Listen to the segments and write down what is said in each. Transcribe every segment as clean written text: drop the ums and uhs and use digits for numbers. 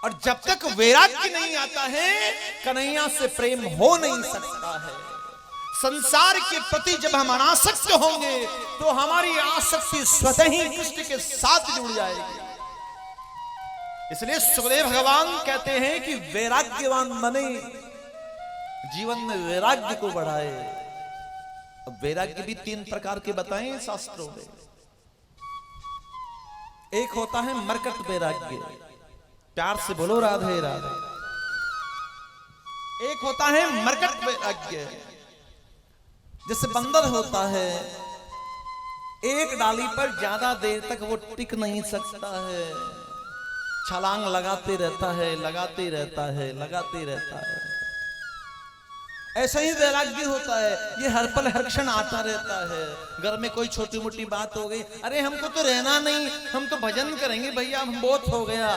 और जब तक वैराग्य नहीं आता है कन्हैया से प्रेम हो नहीं सकता है। संसार के प्रति जब हम अनासक्त होंगे तो हमारी आसक्ति स्वतः ही कृष्ण के साथ जुड़ जाएगी। इसलिए सुखदेव भगवान कहते हैं कि वैराग्यवान बने, जीवन में वैराग्य को बढ़ाए। अब वैराग्य भी 3 प्रकार के बताएं शास्त्रों में। एक होता है मरकट वैराग्य, प्यार से बोलो राधे राधे। एक होता है मरकट वैराग्य, जैसे बंदर होता है, एक डाली पर ज्यादा देर तक वो टिक नहीं सकता है, छलांग लगाते रहता है, लगाते रहता है, लगाते रहता है। ऐसा ही वैराग्य होता है, ये हर पल हर क्षण आता रहता है। घर में कोई छोटी मोटी बात हो गई, अरे हमको तो रहना नहीं, हम तो भजन करेंगे भैया, हम बहुत हो गया,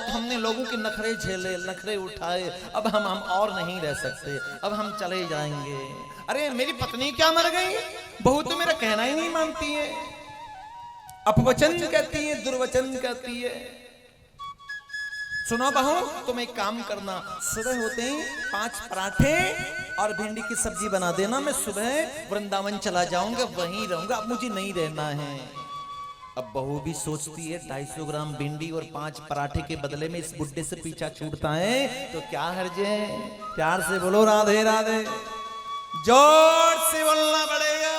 हमने लोगों के नखरे झेले, नखरे उठाए, अब हम और नहीं रह सकते, अब हम चले जाएंगे। अरे मेरी पत्नी क्या मर गई, बहू तो मेरा कहना ही नहीं मानती है, अपवचन कहती है, दुर्वचन कहती है। सुनो बहू, तुम एक काम करना, सुबह होते ही 5 पराठे और भिंडी की सब्जी बना देना, मैं सुबह वृंदावन चला जाऊंगा, वहीं रहूंगा, अब मुझे नहीं रहना है। अब बहू भी सोचती है 250 ग्राम भिंडी और 5 पराठे के बदले में इस बुड्ढे से पीछा छूटता है तो क्या हर्ज है। प्यार से बोलो राधे राधे, जोर से बोलना पड़ेगा।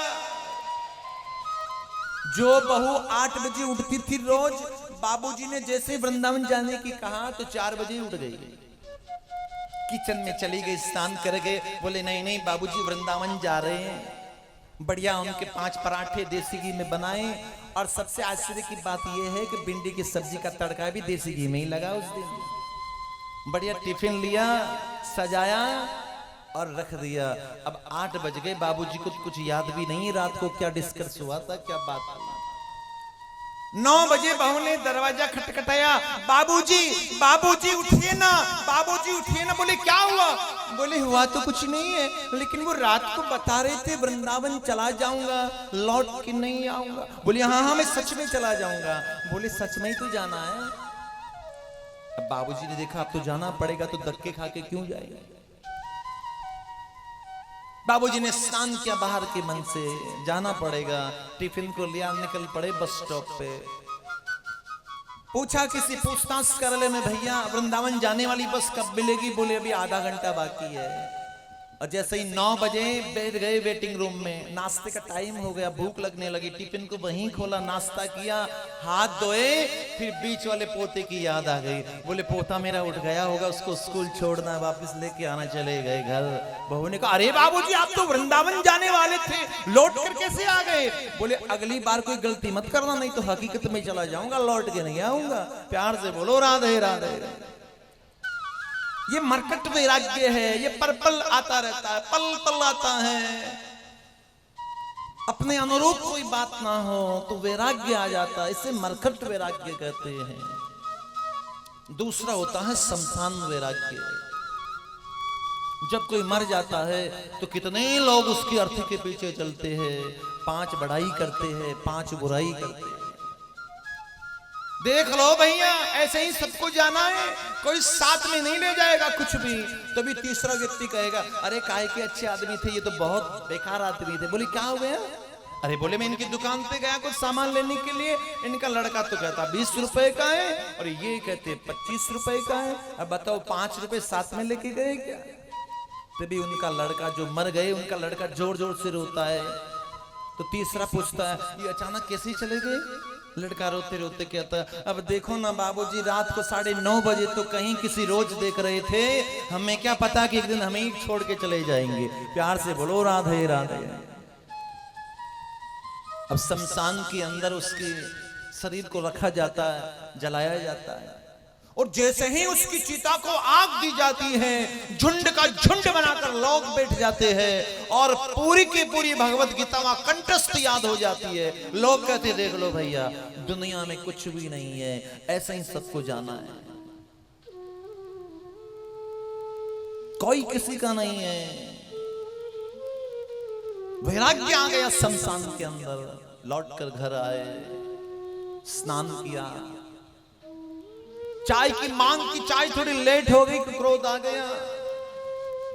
जो बहू 8 बजे उठती थी रोज, बाबूजी ने जैसे वृंदावन जाने की कहा तो 4 बजे उठ गई, किचन में चली गई, स्नान कर गए, बोले नहीं नहीं बाबूजी वृंदावन जा रहे हैं। बढ़िया उनके 5 पराठे देसी घी में बनाए, और सबसे आश्चर्य की बात यह है कि भिंडी की सब्जी का तड़का भी देसी घी में ही लगा उस दिन। बढ़िया टिफिन लिया, सजाया और रख दिया। अब 8 बज गए, बाबूजी को कुछ याद भी नहीं रात को क्या डिस्कस हुआ था, क्या बात हुई। 9 बजे बहू ने दरवाजा खटखटाया, बाबूजी बाबूजी उठिए ना, बाबूजी उठिए ना। बोले क्या हुआ? बोले हुआ तो कुछ नहीं है, लेकिन वो रात को बता रहे थे वृंदावन चला जाऊंगा, लौट के नहीं आऊंगा। बोले हाँ हाँ मैं सच में चला जाऊंगा। बोले सच में ही तो जाना है? अब बाबूजी ने देखा अब तो जाना पड़ेगा, तो धक्के खा के क्यों जाएगा। बाबूजी ने स्नान किया, बाहर के मन से जाना पड़ेगा, टिफिन को लिया, निकल पड़े बस स्टॉप पे। पूछा किसी पूछताछ कर ले में, भैया वृंदावन जाने वाली बस कब मिलेगी? बोले अभी आधा घंटा बाकी है। और जैसे ही 9 बजे बैठ गए वेटिंग रूम में, नाश्ते का टाइम हो गया, भूख लगने लगी, टिफिन को वहीं खोला, नाश्ता किया, हाथ धोए, फिर बीच वाले पोते की याद आ गई। बोले पोता मेरा उठ गया होगा, उसको स्कूल छोड़ना, वापस लेके आना, चले गए घर। बहू ने कहा अरे बाबूजी आप तो वृंदावन जाने वाले थे, लौट कर कैसे आ गए? बोले अगली बार कोई गलती मत करना, नहीं तो हकीकत में चला जाऊंगा, लौट के नहीं आऊंगा। प्यार से बोलो राधे राधे। ये मरकट वैराग्य है, ये पल आता रहता है, पल पल आता है। अपने अनुरूप कोई बात ना हो तो वैराग्य आ जाता है, इसे मरकट वैराग्य कहते हैं। दूसरा होता है शमशान वैराग्य। जब कोई मर जाता है तो कितने लोग उसकी अर्थी के पीछे चलते हैं, 5 बढ़ाई करते हैं, 5 बुराई करते हैं। देख लो भैया ऐसे ही सबको जाना है, कोई साथ में नहीं ले जाएगा कुछ भी। तभी तीसरा व्यक्ति कहेगा अरे काहे के अच्छे आदमी थे, ये तो बहुत बेकार आदमी थे। बोले क्या हो गया? अरे बोले मैं इनकी दुकान पे गया कुछ सामान लेने के लिए, इनका लड़का तो कहता 20 रुपए का है और ये कहते 25 रुपए का है। अब बताओ 5 रुपए साथ में लेके गए क्या? तभी उनका लड़का जो मर गए, उनका लड़का जोर जोर से रोता है। तो तीसरा पूछता है ये अचानक कैसे चले गए? लड़का रोते रोते कहता है अब देखो ना बाबूजी, रात को 9:30 बजे तो कहीं किसी रोज देख रहे थे, हमें क्या पता कि एक दिन हमें ही छोड़ के चले जाएंगे। प्यार से बोलो राधे राधे। अब शमशान के अंदर उसके शरीर को रखा जाता है, जलाया जाता है, और जैसे ही उसकी चिता को आग दी जाती है, झुंड का झुंड बनाकर लोग बैठ जाते हैं और पूरी की पूरी भगवत गीता वहां कंठस्थ याद हो जाती है। लोग कहते देख लो भैया दुनिया में कुछ भी नहीं है, ऐसा ही सबको जाना है, कोई किसी का नहीं है। वैराग्य आ गया शमशान के अंदर, लौटकर घर आए, स्नान किया, चाय की मांग की, चाय थोड़ी लेट हो गई, क्रोध आ गया।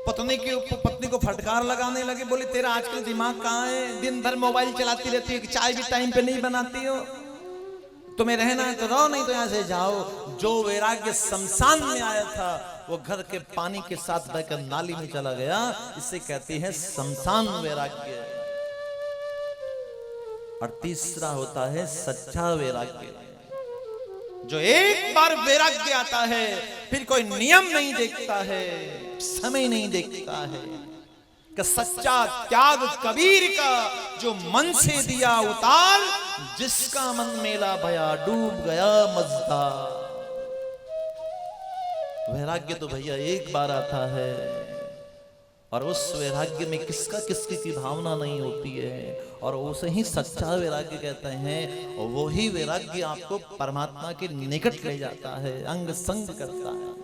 पत्नी को फटकार लगाने लगे, बोले तेरा आजकल दिमाग कहाँ है, दिन भर मोबाइल चलाती रहती है, चाय भी टाइम पे नहीं बनाती हो, तुम्हें रहना है तो रहो, नहीं तो यहां से जाओ। जो वैराग्य शमशान में आया था वो घर के पानी के साथ बहकर नाली में चला गया। इसे कहते हैं शमशान वैराग्य। और तीसरा होता है सच्चा वैराग्य, जो एक बार वैराग्य आता है फिर कोई नियम नहीं देखता है, समय नहीं देखता है। कि सच्चा त्याग कबीर का, जो मन से दिया उतार, जिसका मन मेला भया डूब गया मझधार। वैराग्य तो भैया एक बार आता है, और उस वैराग्य में किसका किसकी की भावना नहीं होती है, और उसे ही सच्चा वैराग्य कहते हैं। और वो ही वैराग्य आपको परमात्मा के निकट ले जाता है, अंग संग करता है।